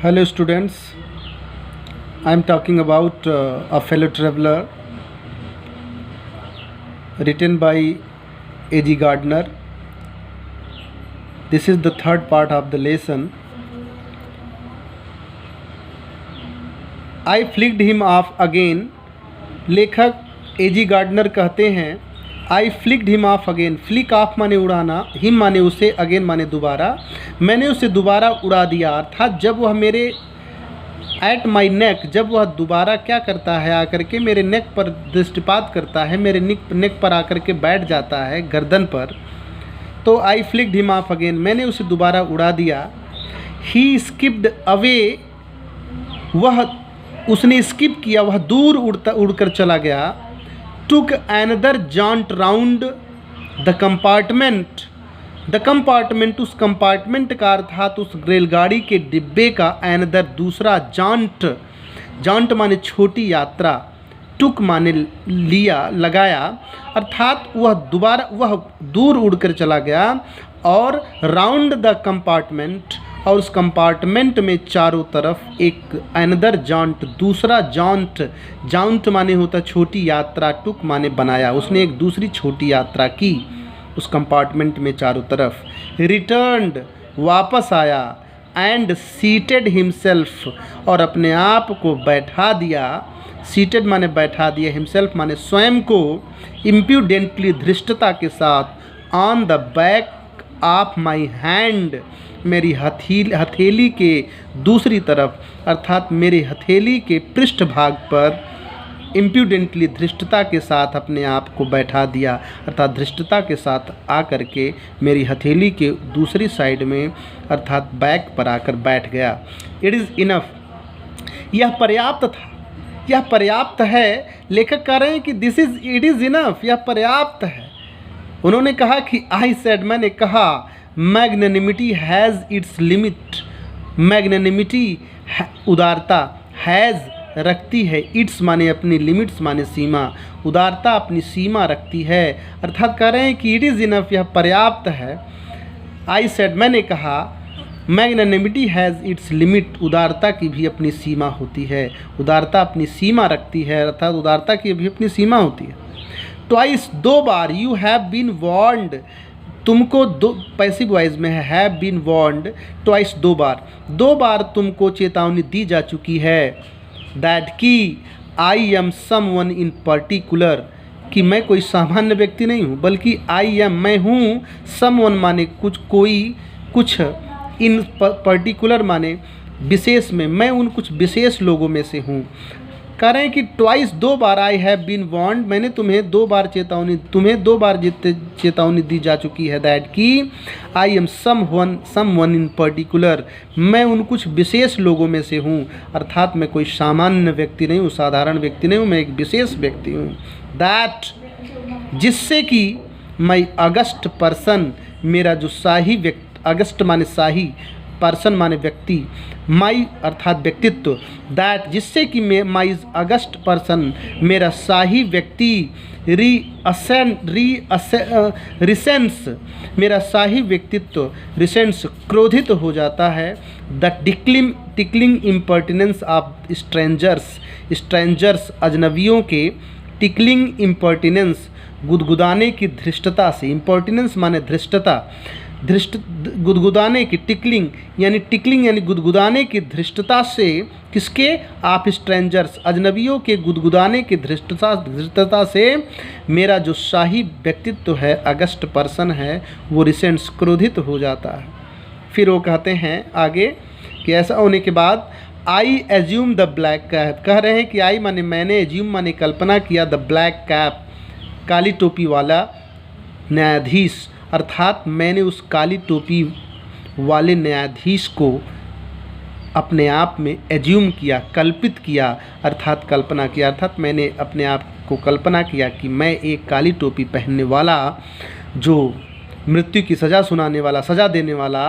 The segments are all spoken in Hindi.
Hello students, I am talking about a fellow traveler written by A.G. Gardner. This is the third part of the lesson. I flicked him off again. लेखक A.G. गार्डनर कहते हैं I flicked him off again. Flick off माने उड़ाना, हिम माने उसे, अगेन माने दोबारा। मैंने उसे दोबारा उड़ा दिया, अर्थात जब वह मेरे एट माई नेक, जब वह दोबारा क्या करता है, आकर के मेरे नेक पर दृष्टिपात करता है, मेरे नेक पर आकर के बैठ जाता है, गर्दन पर। तो I flicked him off again, मैंने उसे दोबारा उड़ा दिया। ही स्किप्ड अवे, उसने स्किप किया, वह दूर उड़कर चला गया। Took another jaunt round the compartment. The compartment, उस कंपार्टमेंट का अर्थात उस रेलगाड़ी के डिब्बे का, एनदर दूसरा, जॉन्ट माने छोटी यात्रा, टुक माने लिया, लगाया, अर्थात वह दूर उड़कर चला गया। और राउंड द कंपार्टमेंट, और उस कंपार्टमेंट में चारों तरफ एक अनदर जॉन्ट, दूसरा जॉन्ट माने होता छोटी यात्रा, टुक माने बनाया, उसने एक दूसरी छोटी यात्रा की उस कंपार्टमेंट में चारों तरफ। रिटर्न्ड, वापस आया। एंड सीटेड हिमसेल्फ, और अपने आप को बैठा दिया। सीटेड माने बैठा दिया, हिमसेल्फ माने स्वयं को, इम्प्यूडेंटली, धृष्टता के साथ, on the back of my hand, मेरी हथेली के दूसरी तरफ, अर्थात मेरे हथेली के पृष्ठभाग पर, इम्प्यूडेंटली, धृष्टता के साथ अपने आप को बैठा दिया, अर्थात धृष्टता के साथ आकर के मेरी हथेली के दूसरी साइड में, अर्थात बैक पर आकर बैठ गया। इट इज़ इनफ, यह पर्याप्त था, यह पर्याप्त है। लेखक कह रहे हैं कि इट इज़ इनफ, यह पर्याप्त है। उन्होंने कहा कि आई सेड, मैंने कहा, magnanimity has its limit. Magnanimity उदारता, हैज़ रखती है, इट्स माने अपनी, लिमिट्स माने सीमा, उदारता अपनी सीमा रखती है। अर्थात कह रहे हैं कि इट इज़ इनफ, यह पर्याप्त है। आई सेड, मैंने कहा, मैग्नेनिमिटी हैज़ इट्स लिमिट, उदारता की भी अपनी सीमा होती है, उदारता अपनी सीमा रखती है, अर्थात उदारता की भी अपनी सीमा होती है। ट्वाइस, दो बार, यू हैव बीन वार्न्ड, तुमको, दो पैसिव वॉइस में है, हैव बीन वार्न्ड, ट्वाइस, दो बार तुमको चेतावनी दी जा चुकी है। दैट कि I am someone in particular, कि मैं कोई सामान्य व्यक्ति नहीं हूँ, बल्कि आई एम, मैं हूँ, सम वन माने कुछ, इन पर्टिकुलर माने विशेष में, मैं उन कुछ विशेष लोगों में से हूँ। कह रहे हैं कि ट्वाइस, दो बार, आई हैव बीन वार्न्ड, मैंने तुम्हें दो बार चेतावनी दी जा चुकी है। दैट कि I am someone in particular, मैं उन कुछ विशेष लोगों में से हूँ, अर्थात मैं कोई सामान्य व्यक्ति नहीं हूँ, साधारण व्यक्ति नहीं हूँ, मैं एक विशेष व्यक्ति हूँ। दैट, जिससे कि मैं अगस्ट पर्सन, मेरा जो शाही व्यक्ति, अगस्ट माने शाही, पर्सन माने व्यक्ति, माई अर्थात व्यक्तित्व, दैट, जिससे कि मैं माई अगस्ट पर्सन, मेरा शाही व्यक्ति, रिसेंस, मेरा शाही व्यक्तित्व, रिसेंस, क्रोधित हो जाता है। द टिकलिंग इम्पर्टिनेंस ऑफ स्ट्रेंजर्स, अजनबियों के, टिकलिंग इम्पर्टिनेंस, गुदगुदाने की धृष्टता से, इम्पर्टिनेंस माने धृष्टता, गुदगुदाने की, टिकलिंग यानी गुदगुदाने की धृष्टता से, किसके, आप स्ट्रेंजर्स, अजनबियों के गुदगुदाने की धृष्टता से मेरा जो शाही व्यक्तित्व है, अगस्ट पर्सन है, वो रिसेंट्स, क्रोधित हो जाता है। फिर वो कहते हैं आगे कि ऐसा होने के बाद I assume the black cap, कह रहे हैं कि आई माने मैंने, एज्यूम माने कल्पना किया, द ब्लैक कैप, काली टोपी वाला न्यायाधीश, अर्थात मैंने उस काली टोपी वाले न्यायाधीश को अपने आप में एज्यूम किया, कल्पित किया, अर्थात कल्पना किया, अर्थात मैंने अपने आप को कल्पना किया कि मैं एक काली टोपी पहनने वाला, जो मृत्यु की सज़ा सुनाने वाला, सज़ा देने वाला,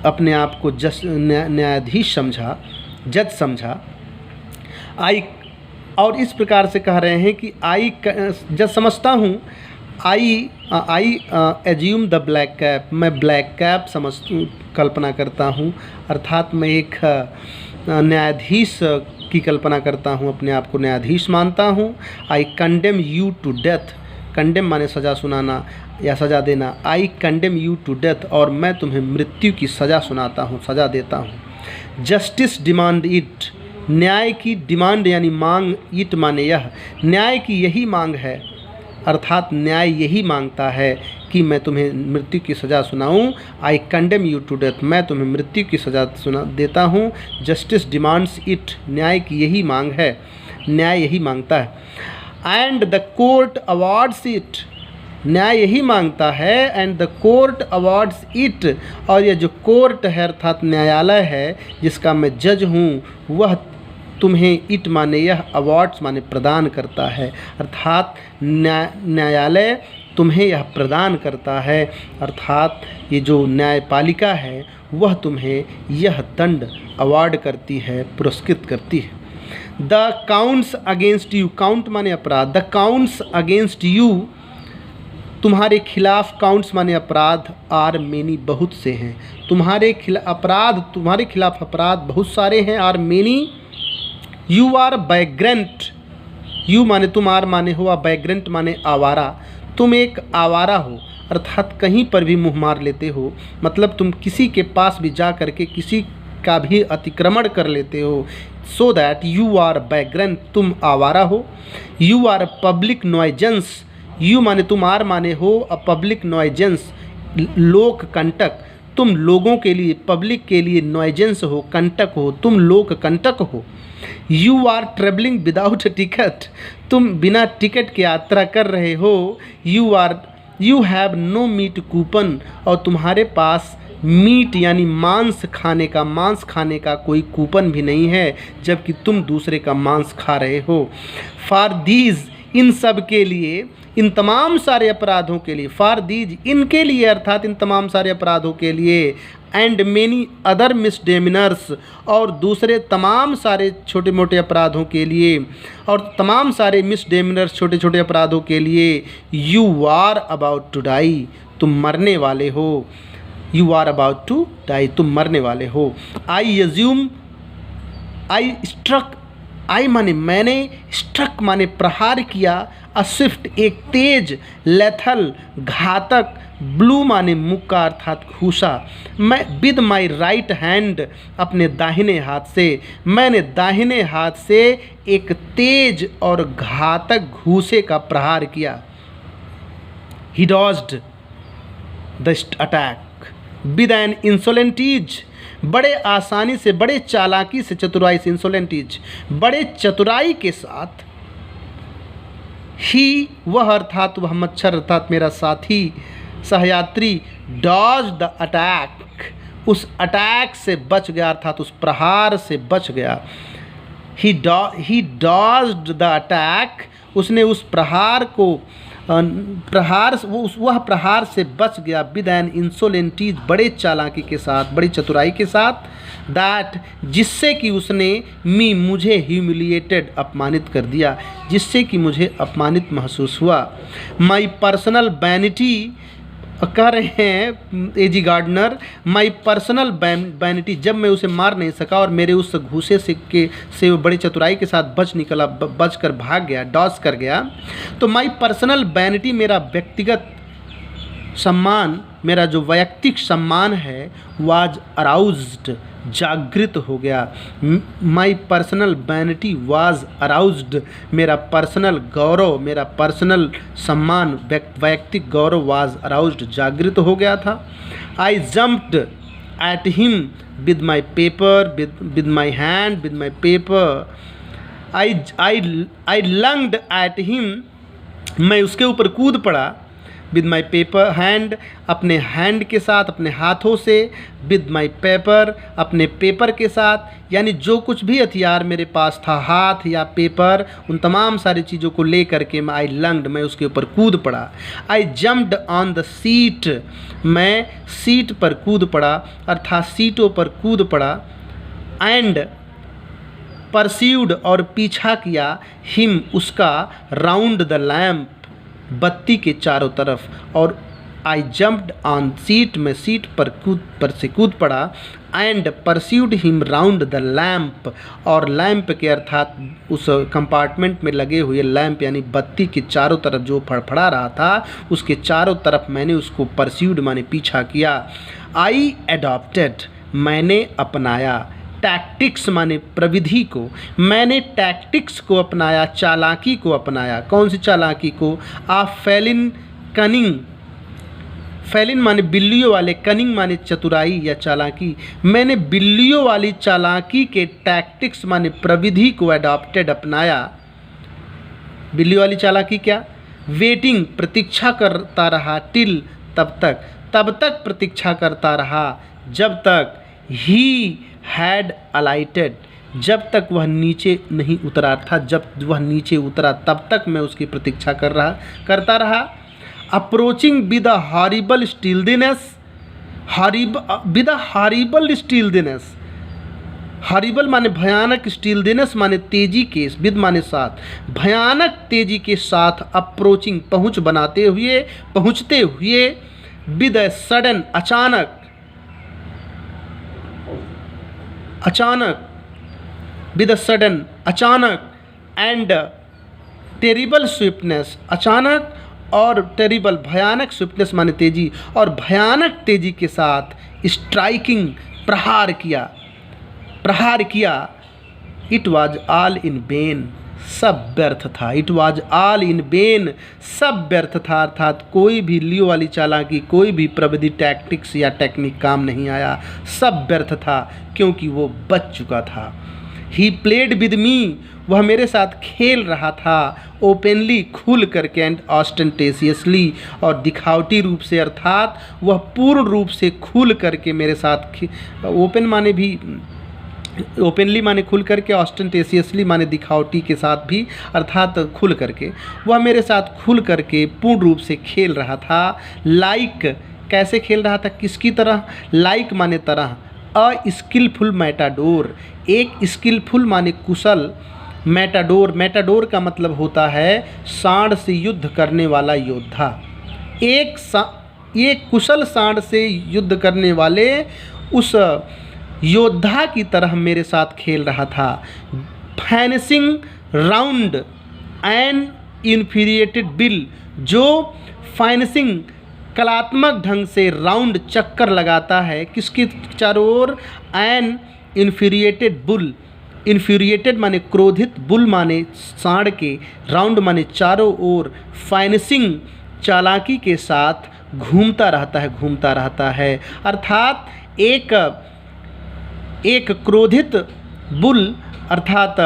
अपने आप को न्यायाधीश समझा, जज समझा। आई, और इस प्रकार से कह रहे हैं कि आई जज समझता हूँ, I assume the black cap, मैं ब्लैक कैप कल्पना करता हूँ, अर्थात मैं एक न्यायाधीश की कल्पना करता हूँ, अपने आप को न्यायाधीश मानता हूँ। I condemn you to death, condemn माने सज़ा सुनाना या सज़ा देना। I condemn you to death, और मैं तुम्हें मृत्यु की सज़ा सुनाता हूँ, सज़ा देता हूँ। जस्टिस डिमांड इट, न्याय की डिमांड यानी मांग, इट माने यह, न्याय की यही मांग है, अर्थात न्याय यही मांगता है कि मैं तुम्हें मृत्यु की सज़ा सुनाऊं। I condemn you to death, मैं तुम्हें मृत्यु की सज़ा सुना देता हूं। जस्टिस डिमांड्स इट, न्याय की यही मांग है, न्याय यही मांगता है। And the court awards it, न्याय यही मांगता है। And the court awards it, और यह जो कोर्ट है अर्थात न्यायालय है जिसका मैं जज हूँ, वह तुम्हें, इट माने यह, अवार्ड्स माने प्रदान करता है, अर्थात न्यायालय तुम्हें यह प्रदान करता है, अर्थात ये जो न्यायपालिका है वह तुम्हें यह दंड अवार्ड करती है, पुरस्कृत करती है। The counts against you, count माने अपराध, द काउंट्स अगेंस्ट यू, तुम्हारे खिलाफ, काउंट्स माने अपराध, आर मेनी, बहुत से हैं, तुम्हारे खिलाफ अपराध बहुत सारे हैं, are many. You are vagrant, you माने तुम, आर माने हुआ, वैग्रेंट माने आवारा, तुम एक आवारा हो, अर्थात कहीं पर भी मुँह मार लेते हो, मतलब तुम किसी के पास भी जा करके किसी का भी अतिक्रमण कर लेते हो। So that you are vagrant, तुम आवारा हो। You are public nuisance, you माने तुम, आर माने हो अ पब्लिक नॉइजेंस, लोक कंटक, तुम लोगों के लिए, पब्लिक के लिए नॉइजेंस हो, कंटक हो, तुम लोक कंटक हो। You are travelling without ticket, तुम बिना टिकट के यात्रा कर रहे हो। You have no meat coupon, और तुम्हारे पास मीट यानी मांस खाने का कोई कूपन भी नहीं है, जबकि तुम दूसरे का मांस खा रहे हो। फॉर दीज, इन सब के लिए, इन तमाम सारे अपराधों के लिए, फॉर दीज, इनके लिए, अर्थात इन तमाम सारे अपराधों के लिए, एंड मेनी अदर मिसडेमिनर्स, और दूसरे तमाम सारे छोटे मोटे अपराधों के लिए, और तमाम सारे मिसडेमिनर्स, छोटे छोटे अपराधों के लिए, you are about to die, तुम मरने वाले हो। You are about to die, तुम मरने वाले हो। आई एज्यूम, आई स्ट्रक, आई माने मैंने, स्ट्रक माने प्रहार किया, अस्विफ्ट एक तेज, लेथल घातक, ब्लू माने मुक्का अर्थात घूसा। मैं विद माई राइट हैंड, अपने दाहिने हाथ से, मैंने दाहिने हाथ से एक तेज और घातक घूसे का प्रहार किया। ही डॉज्ड द अटैक विद एन इंसोलेंटीज, बड़े आसानी से, बड़े चालाकी से, चतुराई से, इंसोलेंटीज बड़े चतुराई के साथ। ही वह अर्थात वह मच्छर अर्थात मेरा साथी सहयात्री, डॉज द अटैक, उस अटैक से बच गया, अर्थात उस प्रहार से बच गया। ही डॉज्ड द अटैक, उसने उस प्रहार को वह प्रहार से बच गया। विद एन इंसोलेंटीज, बड़े चालाकी के साथ, बड़ी चतुराई के साथ। दैट, जिससे कि उसने मुझे ह्यूमिलिएटेड, अपमानित कर दिया, जिससे कि मुझे अपमानित महसूस हुआ। माई पर्सनल वैनिटी, कह रहे हैं एजी गार्डनर, माई पर्सनल वैनिटी, जब मैं उसे मार नहीं सका और मेरे उस घूसे से वो बड़ी चतुराई के साथ बच कर भाग गया, डॉस कर गया, तो माई पर्सनल वैनिटी, मेरा व्यक्तिगत सम्मान, मेरा जो वैयक्तिक सम्मान है, वाज अराउज्ड, जागृत हो गया। My personal vanity was aroused, मेरा पर्सनल गौरव, मेरा पर्सनल सम्मान, वैयक्तिक गौरव, वाज अराउज्ड, जागृत हो गया था। I jumped at him with my paper, with my hand, with my paper. I lunged at him, मैं उसके ऊपर कूद पड़ा। विद माई पेपर हैंड, अपने हैंड के साथ, अपने हाथों से। विद माई पेपर, अपने पेपर के साथ, यानी जो कुछ भी हथियार मेरे पास था, हाथ या पेपर, उन तमाम सारी चीज़ों को ले करके मैं आई लंग्ड, मैं उसके ऊपर कूद पड़ा। आई जम्प्ड ऑन द सीट, मैं सीट पर कूद पड़ा, अर्थात सीटों पर कूद पड़ा। एंड परस्यूड, और पीछा किया, हिम उसका, राउंड द लैम्प, बत्ती के चारों तरफ। और आई जम्प्ड ऑन सीट, मैं सीट पर से कूद पड़ा। And pursued him round the lamp, और लैम्प के अर्थात उस कंपार्टमेंट में लगे हुए लैम्प यानी बत्ती के चारों तरफ जो फड़फड़ा रहा था उसके चारों तरफ मैंने उसको परस्यूड माने पीछा किया। आई एडॉप्टेड, मैंने अपनाया। टैक्टिक्स माने प्रविधि को, मैंने टैक्टिक्स को अपनाया, चालाकी को अपनाया। कौन सी चालाकी को? आप फेलिन कनिंग, फेलिन माने बिल्लियों वाले, कनिंग माने चतुराई या चालाकी। मैंने बिल्लियों वाली चालाकी के टैक्टिक्स माने प्रविधि को अडॉप्टेड अपनाया। बिल्लियों वाली चालाकी क्या? वेटिंग, प्रतीक्षा करता रहा। टिल, तब तक प्रतीक्षा करता रहा जब तक। ही हैड अलाइटेड, जब तक वह नीचे नहीं उतरा था, जब वह नीचे उतरा तब तक मैं उसकी प्रतीक्षा करता रहा। Approaching with a horrible stillness, with a horrible stillness, horrible माने भयानक, स्टिलनेस माने तेजी के, विद माने साथ, भयानक तेजी के साथ। अप्रोचिंग पहुँचते हुए, विद अ सडन, अचानक, विद अ सडन, अचानक। एंड टेरिबल स्विफ्टनेस, अचानक और टेरिबल भयानक, स्विफ्टनेस माने तेजी, और भयानक तेजी के साथ। स्ट्राइकिंग, प्रहार किया। It was all in when, सब व्यर्थ था। It was all in when, सब व्यर्थ था, अर्थात कोई भी लियो वाली चालाकी, कोई भी प्रविधि, टैक्टिक्स या टेक्निक काम नहीं आया, सब व्यर्थ था क्योंकि वो बच चुका था। ही प्लेड विद मी, वह मेरे साथ खेल रहा था। ओपनली, खुल करके। एंड ऑस्टेंटेशियसली, और दिखावटी रूप से, अर्थात वह पूर्ण रूप से खुल करके मेरे साथ। ओपन माने भी, ओपनली माने खुल करके, ऑस्टेंटेशियसली माने दिखावटी के साथ भी, अर्थात खुल करके। वह मेरे साथ खुल करके पूर्ण रूप से खेल रहा था। लाइक, कैसे खेल रहा था? किसकी तरह? लाइक माने तरह। अ स्किलफुल मैटाडोर, एक स्किलफुल माने कुशल। मैटाडोर का मतलब होता है सांड से युद्ध करने वाला योद्धा। एक कुशल सांड से युद्ध करने वाले उस योद्धा की तरह मेरे साथ खेल रहा था। फाइनेंसिंग राउंड एन इन्फीरिएटेड बिल, जो फाइनेंसिंग कलात्मक ढंग से राउंड चक्कर लगाता है, किसकी चारों ओर? एन इन्फीरिएटेड बुल, इन्फ्यूरिएटेड माने क्रोधित, बुल माने सांड के, राउंड माने चारों ओर, फाइनेंसिंग चालाकी के साथ घूमता रहता है। अर्थात एक क्रोधित बुल, अर्थात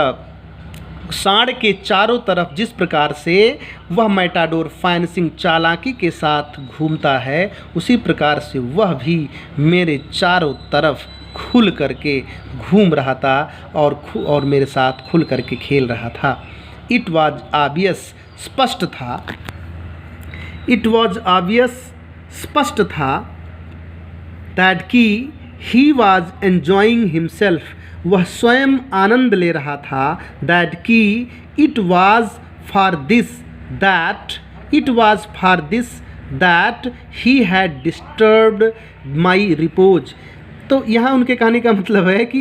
सांड के चारों तरफ जिस प्रकार से वह मैटाडोर फाइनेंसिंग चालाकी के साथ घूमता है, उसी प्रकार से वह भी मेरे चारों तरफ खुल करके घूम रहा था और मेरे साथ खुल करके खेल रहा था। इट वॉज ऑब्वियस, स्पष्ट था। इट वॉज ऑब्वियस, स्पष्ट था। दैट कि ही वॉज एन्जॉइंग हिमसेल्फ, वह स्वयं आनंद ले रहा था। दैट कि it was for this that he had disturbed my repose. तो यहाँ उनके कहने का मतलब है कि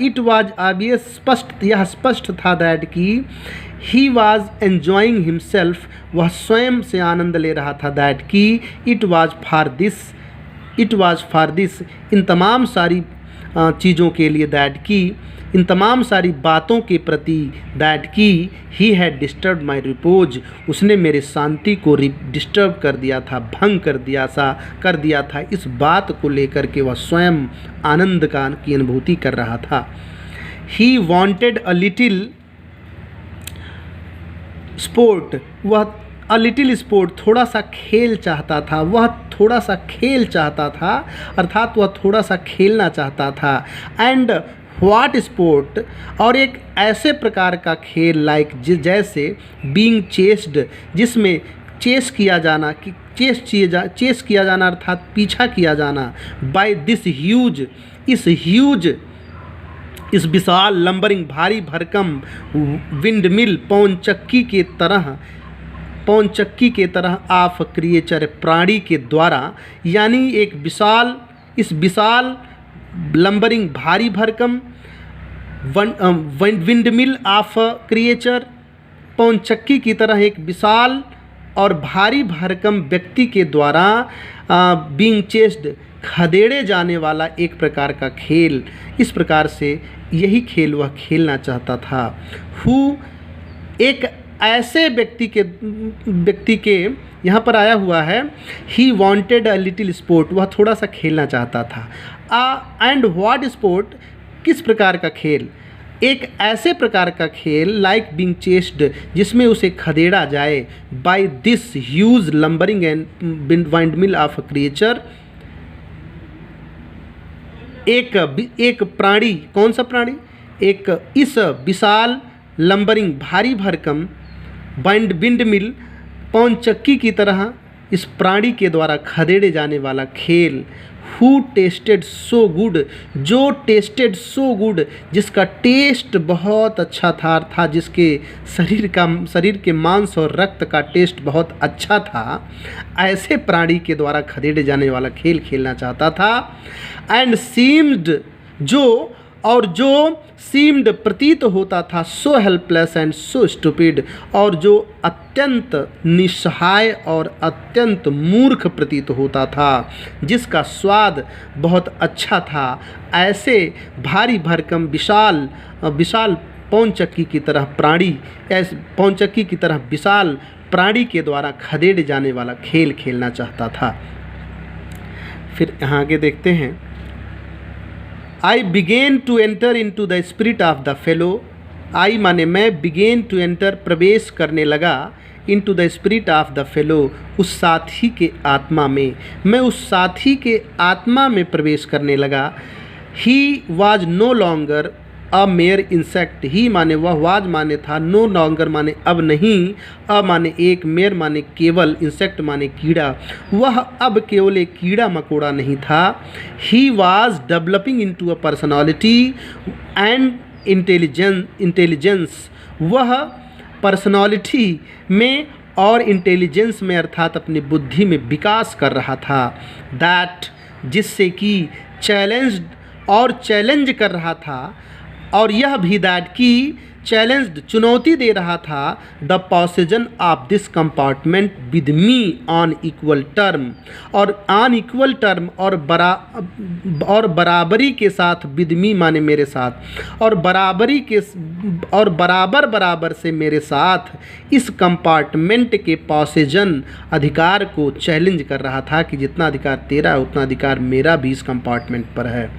इट वॉज ऑब्वियस, स्पष्ट, यह स्पष्ट था। दैट कि ही वॉज एन्जॉइंग हिमसेल्फ, वह स्वयं से आनंद ले रहा था। दैट कि इट वॉज फॉर दिस, इन तमाम सारी चीज़ों के लिए। दैट कि इन तमाम सारी बातों के प्रति। दैट कि he had disturb my repose, उसने मेरे शांति को डिस्टर्ब कर दिया था, भंग कर दिया था। इस बात को लेकर के वह स्वयं आनंद की अनुभूति कर रहा था। He wanted a little sport, वह अ लिटिल स्पोर्ट, थोड़ा सा खेल चाहता था। वह थोड़ा सा खेल चाहता था, अर्थात वह थोड़ा सा खेलना चाहता था। एंड व्हाट स्पोर्ट, और एक ऐसे प्रकार का खेल लाइक जैसे बीइंग चेस्ड, जिसमें चेस किया जाना अर्थात पीछा किया जाना। बाय दिस ह्यूज, इस विशाल लंबरिंग भारी भरकम विंडमिल पवन चक्की के तरह पौनचक्की के तरह ऑफ क्रिएचर, प्राणी के द्वारा, यानी एक विशाल, इस विशाल लंबरिंग भारी भरकम विंडमिल ऑफ क्रिएचर, पौनचक्की की तरह एक विशाल और भारी भरकम व्यक्ति के द्वारा बीइंग चेस्ड, खदेड़े जाने वाला एक प्रकार का खेल। इस प्रकार से यही खेल वह खेलना चाहता था। हु, एक ऐसे व्यक्ति के यहाँ पर आया हुआ है, he wanted a little sport, वह थोड़ा सा खेलना चाहता था। एंड व्हाट स्पोर्ट, किस प्रकार का खेल, एक ऐसे प्रकार का खेल, लाइक बीइंग चेस्ड, जिसमें उसे खदेड़ा जाए, by this huge lumbering and windmill of a creature, एक प्राणी, कौन सा प्राणी, एक इस विशाल लंबरिंग भारी भरकम विंडमिल पौनचक्की की तरह इस प्राणी के द्वारा खदेड़े जाने वाला खेल। हु टेस्टेड सो गुड, जो टेस्टेड सो गुड, जिसका टेस्ट बहुत अच्छा था, जिसके शरीर के मांस और रक्त का टेस्ट बहुत अच्छा था, ऐसे प्राणी के द्वारा खदेड़े जाने वाला खेल खेलना चाहता था। एंड सीम्ड, जो सीम्ड प्रतीत होता था, so helpless and so stupid, और जो अत्यंत निस्सहाय और अत्यंत मूर्ख प्रतीत होता था, जिसका स्वाद बहुत अच्छा था, ऐसे भारी भरकम विशाल पौनचक्की की तरह प्राणी, ऐसे पौनचक्की की तरह विशाल प्राणी के द्वारा खदेड़े जाने वाला खेल खेलना चाहता था। फिर यहाँ आगे देखते हैं, I begin to enter into the spirit of the fellow, I माने मैं, बिगेन टू एंटर प्रवेश करने लगा, into the spirit of the fellow, उस साथी के आत्मा में, मैं उस साथी के आत्मा में प्रवेश करने लगा। He was no longer a mere insect, he माने वह, वाज माने था, नो लॉन्गर माने अब नहीं, अ माने एक, मेयर माने केवल, इंसेक्ट माने कीड़ा, वह अब केवल एक कीड़ा मकोड़ा नहीं था। He was developing into a personality and intelligence, वह पर्सनालिटी में और इंटेलिजेंस में, अर्थात अपनी बुद्धि में विकास कर रहा था। दैट, जिससे कि चैलेंज कर रहा था, और यह भी दैट की चैलेंज्ड, चुनौती दे रहा था, the possession of this compartment with me on equal term, और ऑन इक्वल टर्म, और बराबरी के साथ, विद मी माने मेरे साथ, और बराबर से मेरे साथ इस कंपार्टमेंट के पॉसेजन, अधिकार को चैलेंज कर रहा था कि जितना अधिकार तेरा है उतना अधिकार मेरा भी इस कंपार्टमेंट पर है।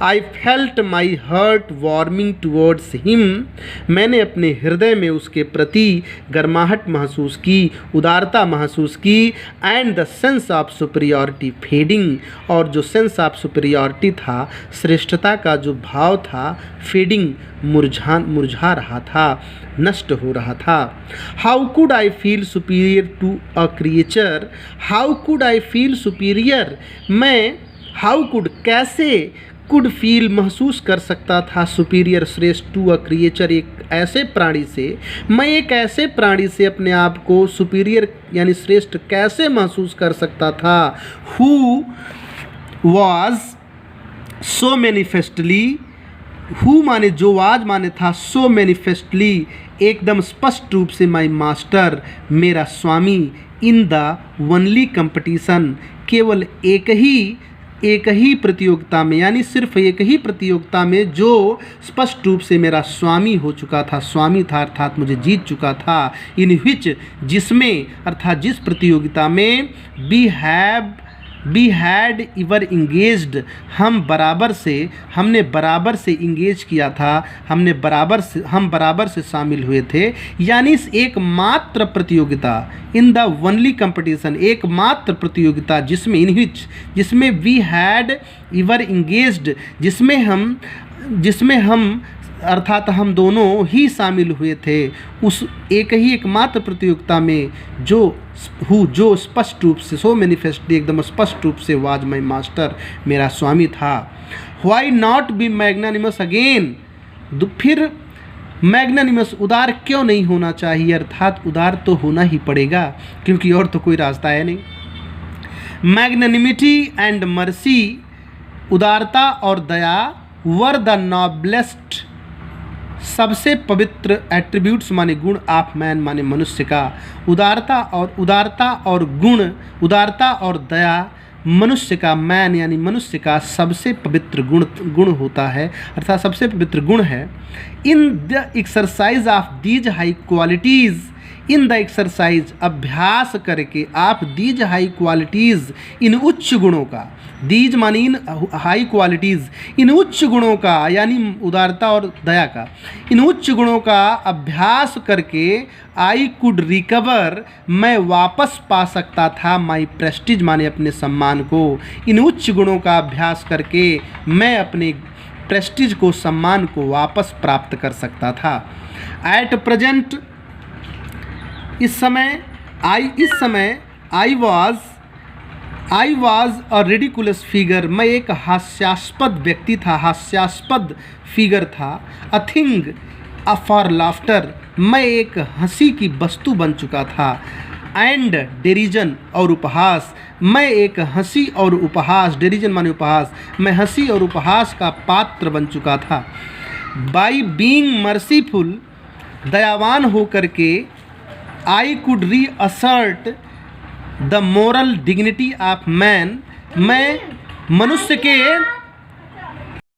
I felt my heart warming towards him, मैंने अपने हृदय में उसके प्रति गर्माहट महसूस की, उदारता महसूस की। And the sense of superiority fading, और जो सेंस ऑफ सुपीरियॉरिटी था, श्रेष्ठता का जो भाव था, फेडिंग, मुरझा रहा था, नष्ट हो रहा था। How could I feel superior to a creature, how could I feel superior, मैं हाउ कुड, कैसे, कुड फील महसूस कर सकता था, सुपीरियर श्रेष्ठ, टू अ क्रिएचर, एक ऐसे प्राणी से, मैं एक ऐसे प्राणी से अपने आप को सुपीरियर यानी श्रेष्ठ कैसे महसूस कर सकता था। Who was so manifestly, who माने जो, वाज माने था, सो मैनिफेस्टली एकदम स्पष्ट रूप से, माई मास्टर मेरा स्वामी, इन द ओनली कंपटीशन केवल एक ही प्रतियोगिता में, यानी सिर्फ एक ही प्रतियोगिता में जो स्पष्ट रूप से मेरा स्वामी हो चुका था, स्वामी था अर्थात मुझे जीत चुका था। इन विच, जिसमें अर्थात जिस प्रतियोगिता में, बी हैड इवर इंगेज्ड, हमने बराबर से इंगेज किया था, हम बराबर से शामिल हुए थे। यानी इस एकमात्र प्रतियोगिता, इन द ओनली कंपटीशन, एकमात्र प्रतियोगिता जिसमें वी हैड इवर इंगेज्ड, जिसमें हम अर्थात हम दोनों ही शामिल हुए थे, उस एकमात्र प्रतियोगिता में जो स्पष्ट रूप से, सो मैनिफेस्टली एकदम स्पष्ट रूप से, वाज माई मास्टर मेरा स्वामी था। Why not be magnanimous again, फिर मैग्नानिमस उदार क्यों नहीं होना चाहिए, अर्थात उदार तो होना ही पड़ेगा क्योंकि और तो कोई रास्ता है नहीं। मैग्नानिमिटी एंड मर्सी, उदारता और दया, वर द नॉबलेस्ट, सबसे पवित्र एट्रीब्यूट्स माने गुण ऑफ मैन माने मनुष्य का। उदारता और दया मनुष्य का, मैन यानी मनुष्य का सबसे पवित्र गुण होता है, अर्थात सबसे पवित्र गुण है। In the exercise of these high qualities, in the exercise अभ्यास करके आप दीज हाई क्वालिटीज़, इन उच्च गुणों का, दीज मानी इन हाई क्वालिटीज़, इन उच्च गुणों का यानी उदारता और दया का, इन उच्च गुणों का अभ्यास करके आई कुड रिकवर, मैं वापस पा सकता था माई प्रेस्टीज माने अपने सम्मान को। इन उच्च गुणों का अभ्यास करके मैं अपने प्रेस्टीज को, सम्मान को वापस प्राप्त कर सकता था। एट प्रेजेंट, इस समय I was a ridiculous figure, मैं एक हास्यास्पद व्यक्ति था, हास्यास्पद फिगर था। अ थिंग फॉर लाफ्टर, मैं एक हंसी की वस्तु बन चुका था। एंड डेरिजन और उपहास, मैं एक हंसी और उपहास, डेरिजन माने उपहास, मैं हंसी और उपहास का पात्र बन चुका था। बाई बीइंग मर्सीफुल, दयावान होकर के, I could reassert the moral dignity of man, मैं मनुष्य के